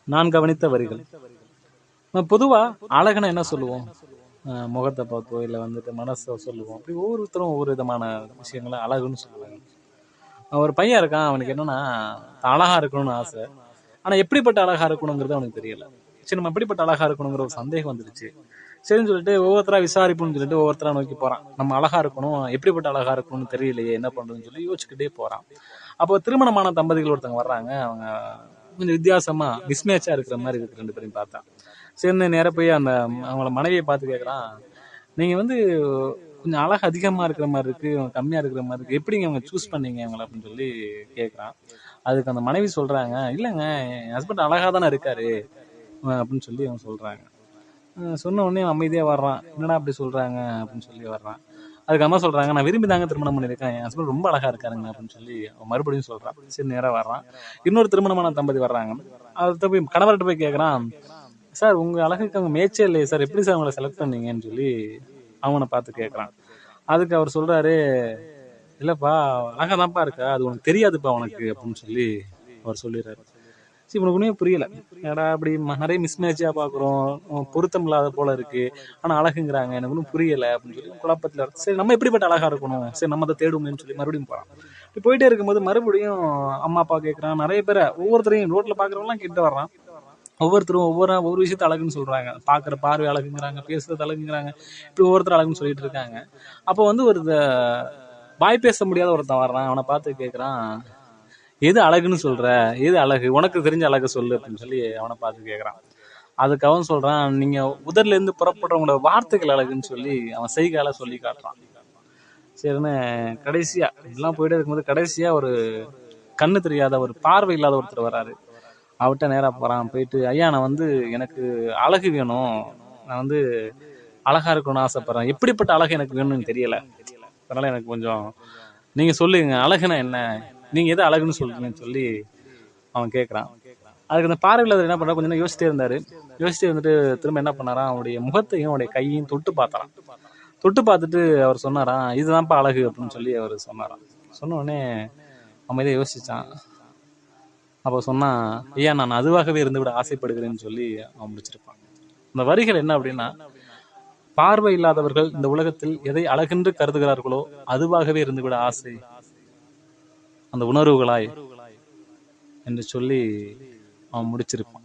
நான் கவனித்த வரிகள். பொதுவா அழகுனா என்ன சொல்லுவோம்? முகத்தை பார்த்தோ இல்லை வந்துட்டு மனசை சொல்லுவோம். அப்படி ஒவ்வொருத்தரும் ஒவ்வொரு விதமான விஷயங்களை அழகுன்னு சொல்லுவாங்க. ஒரு பையன் இருக்கான், அவனுக்கு என்னன்னா அழகா இருக்கணும்னு ஆசை. ஆனா எப்படிப்பட்ட அழகா இருக்கணுங்கிறது அவனுக்கு தெரியல. சரி, நம்ம எப்படிப்பட்ட அழகா இருக்கணுங்கிற ஒரு சந்தேகம் வந்துருச்சு. சரின்னு சொல்லிட்டு ஒவ்வொருத்தரா விசாரிப்புன்னு சொல்லிட்டு ஒவ்வொருத்தரா நோக்கி போறான். நம்ம அழகா இருக்கணும், எப்படிப்பட்ட அழகா இருக்கணும்னு தெரியலையே, என்ன பண்றதுன்னு சொல்லி யோசிச்சுக்கிட்டே போறான். அப்போ திருமணமான தம்பதிகள் ஒருத்தவங்க வர்றாங்க. அவங்க கொஞ்சம் வித்தியாசமா மிஸ்மேட்சா இருக்கிற மாதிரி இருக்கு ரெண்டு பேரையும் பார்த்தா. சரின்னு நேர போய் அந்த அவங்கள மனைவியை பார்த்து கேட்கறான், நீங்க வந்து கொஞ்சம் அழகு அதிகமா இருக்கிற மாதிரி இருக்கு, கம்மியா இருக்கிற மாதிரி இருக்கு, எப்படிங்க அவங்க சூஸ் பண்ணீங்க அவங்கள அப்படின்னு சொல்லி கேட்கறான். அதுக்கு அந்த மனைவி சொல்றாங்க, இல்லைங்க என் ஹஸ்பண்ட் அழகா தானே இருக்காரு அப்படின்னு சொல்லி அவங்க சொல்றாங்க. சொன்ன உடனே அமைதியா வர்றான். என்னடா அப்படி சொல்றாங்க அப்படின்னு சொல்லி வர்றான். அதுக்கு அம்மா சொல்றாங்க, நான் விரும்பி தாங்க திருமணம் பண்ணியிருக்கேன், என் ஹஸ்பண்ட் ரொம்ப அழகா இருக்காருங்க அப்படின்னு சொல்லி அவன் மறுபடியும் சொல்றான். சரி, நேரா வர்றான். இன்னொரு திருமணமான தம்பதி வர்றாங்க. அதை போய் கணவர்கிட்ட போய் கேட்கறான், சார் உங்க அழகுக்கு அவங்க மேட்சே இல்லையே சார், எப்படி சார் அவங்களை செலக்ட் பண்ணீங்கன்னு சொல்லி அவனை பார்த்து கேட்கறான். அதுக்கு அவர் சொல்றாரு, இல்லப்பா அழகா தான்ப்பா இருக்கா, அது உனக்கு தெரியாதுப்பா உனக்கு அப்படின்னு சொல்லி அவர் சொல்லிடுறாரு. சரி, உனக்கு ஒன்றுமே புரியல. ஏடா அப்படி நிறைய மிஸ்மேட்சா பாக்குறோம், பொருத்தம் இல்லாத போல இருக்கு, ஆனா அழகுங்கிறாங்க, எனக்கு ஒன்றும் புரியல அப்படின்னு சொல்லி குழப்பத்துல. சரி, நம்ம எப்படிப்பட்ட அழகா இருக்கணும், சரி நம்ம அதை தேடுவோம்னு சொல்லி மறுபடியும் போறான். இப்படி போயிட்டே இருக்கும்போது மறுபடியும் அம்மா அப்பா கேட்கறான். நிறைய பேரை ஒவ்வொருத்தரையும் ரோட்ல பாக்குறவங்களாம் கிட்ட வர்றான். ஒவ்வொருத்தரும் ஒவ்வொரு விஷயத்த அழகுன்னு சொல்றாங்க. பாக்குற பார்வை அழகுங்கிறாங்க, பேசுறது அழகுங்கிறாங்க, இப்படி ஒவ்வொருத்தர் அழகுன்னு சொல்லிட்டு இருக்காங்க. அப்போ வந்து ஒரு வாய் பேச முடியாத ஒருத்தன் வர்றான். அவனை பார்த்து கேட்கறான், எது அழகுன்னு சொல்ற, எது அழகு, உனக்கு தெரிஞ்ச அழகு சொல்லு அப்படின்னு சொல்லி அவனை பார்த்து கேட்கறான். அதுக்கு அவன் சொல்றான், நீங்க உதர்ல இருந்து புறப்படுறவங்களோட வார்த்தைகள் அழகுன்னு சொல்லி அவன் செய்கால சொல்லி காட்டுறான். சரின்னு கடைசியா இதெல்லாம் போயிட்டே இருக்கும்போது கடைசியா ஒரு கண்ணு தெரியாத, ஒரு பார்வை இல்லாத ஒருத்தர் வராரு. அவர்கிட்ட நேரா போறான். போயிட்டு, ஐயா நான் வந்து எனக்கு அழகு வேணும், நான் வந்து அழகா இருக்கணும்னு ஆசைப்படுறேன், எப்படிப்பட்ட அழகு எனக்கு வேணும்னு தெரியல, அதனால எனக்கு கொஞ்சம் நீங்க சொல்லுங்க, அழகுனா என்ன, நீங்க எது அழகுன்னு சொல்றீங்கன்னு சொல்லி அவன் கேட்கறான். அதுக்கு அந்த பார்வையாளர் என்ன பண்றா, கொஞ்ச நேரம் யோசிச்சிட்டே இருந்தாரு. யோசிச்சுட்டு வந்துட்டு திரும்ப என்ன பண்ணாரா, அவனுடைய முகத்தையும் அவனுடைய கையையும் தொட்டு பார்த்தாராம். தொட்டு பார்த்துட்டு அவர் சொன்னாராம், இதுதான்ப்பா அழகு அப்படின்னு சொல்லி அவர் சொன்னாராம். சொன்ன உடனே அமைதியா யோசிச்சான். அப்போ சொன்னா, ஐயா நான் அதுவாகவே இருந்து விட ஆசைப்படுகிறேன்னு சொல்லி அவன் முடிச்சிருப்பான். இந்த வரிகள் என்ன அப்படின்னா, பார்வை இல்லாதவர்கள் இந்த உலகத்தில் எதை அழகென்று கருதுகிறார்களோ அதுவாகவே இருந்துவிட ஆசை, அந்த உணர்வுகளாய் என்று சொல்லி அவன் முடிச்சிருப்பான்.